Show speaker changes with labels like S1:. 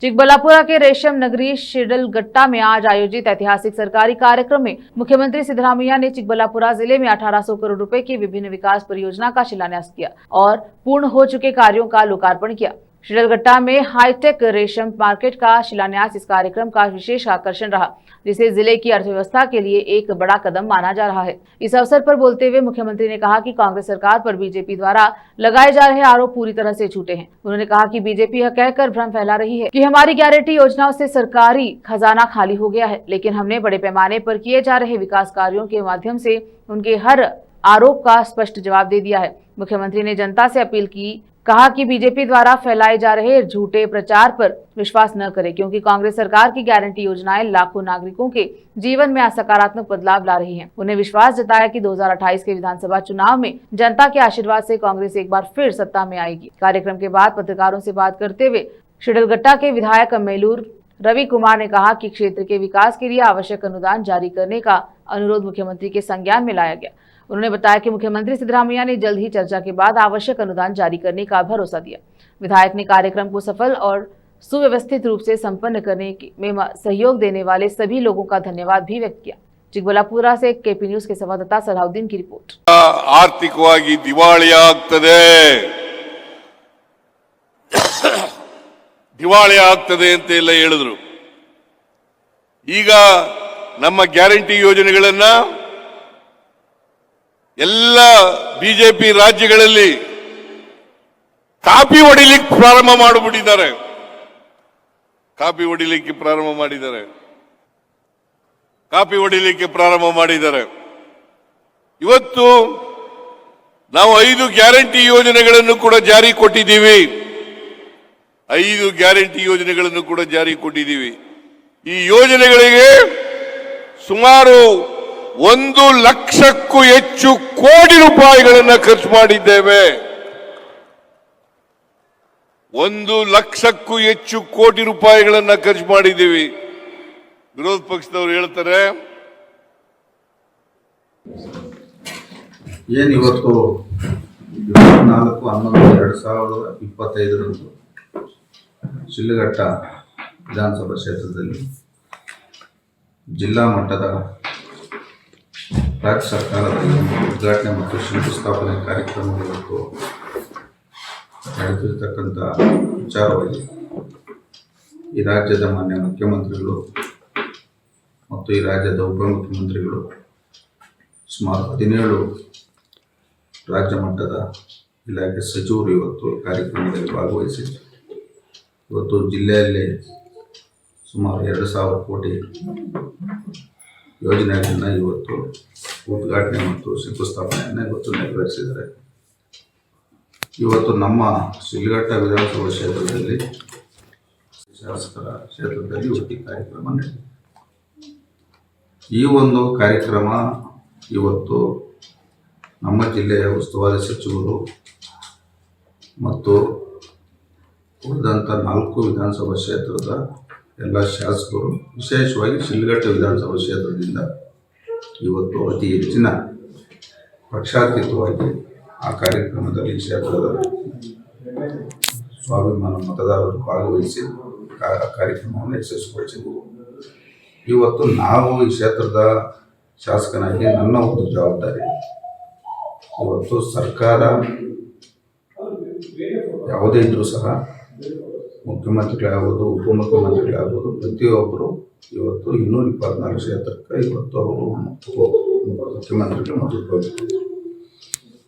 S1: चिकबल्लापुरा के रेशम नगरी शिडलघट्टा में आज आयोजित ऐतिहासिक सरकारी कार्यक्रम में मुख्यमंत्री सिद्धरामैया ने चिकबल्लापुरा जिले में 1800 करोड़ रुपए की विभिन्न विकास परियोजना का शिलान्यास किया और पूर्ण हो चुके कार्यों का लोकार्पण किया। शिडलघट्टा में हाईटेक रेशम मार्केट का शिलान्यास इस कार्यक्रम का विशेष आकर्षण रहा, जिसे जिले की अर्थव्यवस्था के लिए एक बड़ा कदम माना जा रहा है। इस अवसर पर बोलते हुए मुख्यमंत्री ने कहा कि कांग्रेस सरकार पर बीजेपी द्वारा लगाए जा रहे आरोप पूरी तरह से झूठे हैं। उन्होंने कहा कि बीजेपी यह कहकर भ्रम फैला रही है कि हमारी गारंटी योजनाओं से सरकारी खजाना खाली हो गया है, लेकिन हमने बड़े पैमाने पर किए जा रहे विकास कार्यों के माध्यम से उनके हर आरोप का स्पष्ट जवाब दे दिया है। मुख्यमंत्री ने जनता से अपील की, कहा कि बीजेपी द्वारा फैलाए जा रहे झूठे प्रचार पर विश्वास न करें, क्योंकि कांग्रेस सरकार की गारंटी योजनाएं लाखों नागरिकों के जीवन में सकारात्मक बदलाव ला रही हैं। उन्हें विश्वास जताया कि 2028 के विधानसभा चुनाव में जनता के आशीर्वाद से कांग्रेस एक बार फिर सत्ता में आएगी। कार्यक्रम के बाद पत्रकारों से बात करते हुए शिडलघट्टा के विधायक मेलूर रवि कुमार ने कहा कि क्षेत्र के विकास के लिए आवश्यक अनुदान जारी करने का अनुरोध मुख्यमंत्री के संज्ञान में लाया गया। उन्होंने बताया कि मुख्यमंत्री सिद्धरामैया ने जल्द ही चर्चा के बाद आवश्यक अनुदान जारी करने का भरोसा दिया। विधायक ने कार्यक्रम को सफल और सुव्यवस्थित रूप से संपन्न करने में सहयोग देने वाले सभी लोगों का धन्यवाद भी व्यक्त किया। चिकबल्लापुरा से केपी न्यूज के संवाददाता सलाहुद्दीन की रिपोर्ट।
S2: आर्थिकವಾಗಿ ದಿವಾಳಿ ಆಗ್ತದೆ ಅಂತ ಎಲ್ಲ ಹೇಳಿದ್ರು। ಈಗ ನಮ್ಮ ಗ್ಯಾರಂಟಿ ಯೋಜನೆಗಳನ್ನ ಎಲ್ಲ ಬಿಜೆಪಿ ರಾಜ್ಯಗಳಲ್ಲಿ ಕಾಪಿ ಹೊಡಿಲಿಕ್ಕೆ ಪ್ರಾರಂಭ ಮಾಡಿಬಿಟ್ಟಿದ್ದಾರೆ। ಇವತ್ತು ನಾವು 5 ಗ್ಯಾರಂಟಿ ಯೋಜನೆಗಳನ್ನು ಕೂಡ ಜಾರಿ ಕೊಟ್ಟಿದ್ದೀವಿ। ಈ ಯೋಜನೆಗಳಿಗೆ ಸುಮಾರು 1 ಲಕ್ಷಕ್ಕೂ ಹೆಚ್ಚು ಕೋಟಿ ರೂಪಾಯಿಗಳನ್ನು ಖರ್ಚು ಮಾಡಿದ್ದೇವೆ। 1 ಲಕ್ಷಕ್ಕೂ ಹೆಚ್ಚು ಕೋಟಿ ರೂಪಾಯಿಗಳನ್ನು ಖರ್ಚು ಮಾಡಿದ್ದೀವಿ। ವಿರೋಧ ಪಕ್ಷದವರು ಹೇಳ್ತಾರೆ
S3: ಏನಿವತ್ತು 24/11/2025 ಶಿಡ್ಲಘಟ್ಟ ವಿಧಾನಸಭಾ ಕ್ಷೇತ್ರದಲ್ಲಿ ಜಿಲ್ಲಾ ಮಟ್ಟದ ರಾಜ್ಯ ಸರ್ಕಾರದ ಉದ್ಘಾಟನೆ ಮತ್ತು ಶಂಕುಸ್ಥಾಪನೆ ಕಾರ್ಯಕ್ರಮಗಳು ನಡೆದಿರತಕ್ಕಂಥ ವಿಚಾರವಾಗಿ ಈ ರಾಜ್ಯದ ಮಾನ್ಯ ಮುಖ್ಯಮಂತ್ರಿಗಳು ಮತ್ತು ಈ ರಾಜ್ಯದ ಉಪಮುಖ್ಯಮಂತ್ರಿಗಳು ಸುಮಾರು 17 ರಾಜ್ಯ ಮಟ್ಟದ ಇಲಾಖೆ ಸಚಿವರು ಇವತ್ತು ಕಾರ್ಯಕ್ರಮದಲ್ಲಿ ಭಾಗವಹಿಸಿ ಇವತ್ತು ಜಿಲ್ಲೆಯಲ್ಲಿ ಸುಮಾರು 2000 ಕೋಟಿ ಯೋಜನೆಗಳನ್ನು ಇವತ್ತು ಉದ್ಘಾಟನೆ ಮತ್ತು ಶಂಕುಸ್ಥಾಪನೆಯನ್ನು ಇವತ್ತು ನೆರವೇರಿಸಿದ್ದಾರೆ। ಇವತ್ತು ನಮ್ಮ ಶಿಡ್ಲಘಟ್ಟ ವಿಧಾನಸಭಾ ಕ್ಷೇತ್ರದಲ್ಲಿ ಶಾಸಕರ ಕ್ಷೇತ್ರದಲ್ಲಿ ಇವತ್ತು ಕಾರ್ಯಕ್ರಮ ನಡೆದಿದೆ। ಈ ಒಂದು ಕಾರ್ಯಕ್ರಮ ಇವತ್ತು ನಮ್ಮ ಜಿಲ್ಲೆಯ ಉಸ್ತುವಾರಿ ಸಚಿವರು ಮತ್ತು ಉಳಿದಂಥ 4 ವಿಧಾನಸಭಾ ಕ್ಷೇತ್ರದ ಎಲ್ಲ ಶಾಸಕರು, ವಿಶೇಷವಾಗಿ ಶಿಡ್ಲಘಟ್ಟ ವಿಧಾನಸಭಾ ಕ್ಷೇತ್ರದಿಂದ ಇವತ್ತು ಅತಿ ಹೆಚ್ಚಿನ ಪಕ್ಷಾತೀತವಾಗಿ ಆ ಕಾರ್ಯಕ್ರಮದಲ್ಲಿ ಕ್ಷೇತ್ರದ ಸ್ವಾಭಿಮಾನ ಮತದಾರರು ಭಾಗವಹಿಸಿ ಕಾರ್ಯಕ್ರಮವನ್ನು ಯಶಸ್ವಿಗೊಳಿಸಿದರು। ಇವತ್ತು ನಾವು ಈ ಕ್ಷೇತ್ರದ ಶಾಸಕನಾಗಿ ನನ್ನ ಒಂದು ಜವಾಬ್ದಾರಿ, ಇವತ್ತು ಸರ್ಕಾರ ಯಾವುದೇ ಇದ್ರೂ ಸಹ ಮುಖ್ಯಮಂತ್ರಿಗಳಾಗ್ಬೋದು, ಉಪಮುಖ್ಯಮಂತ್ರಿಗಳಾಗ್ಬೋದು, ಪ್ರತಿಯೊಬ್ಬರು ಇವತ್ತು 224 ಕ್ಷೇತ್ರಕ್ಕೆ ಇವತ್ತು ಅವರು ಮುಖ್ಯಮಂತ್ರಿಗಳು ಮತ್ತು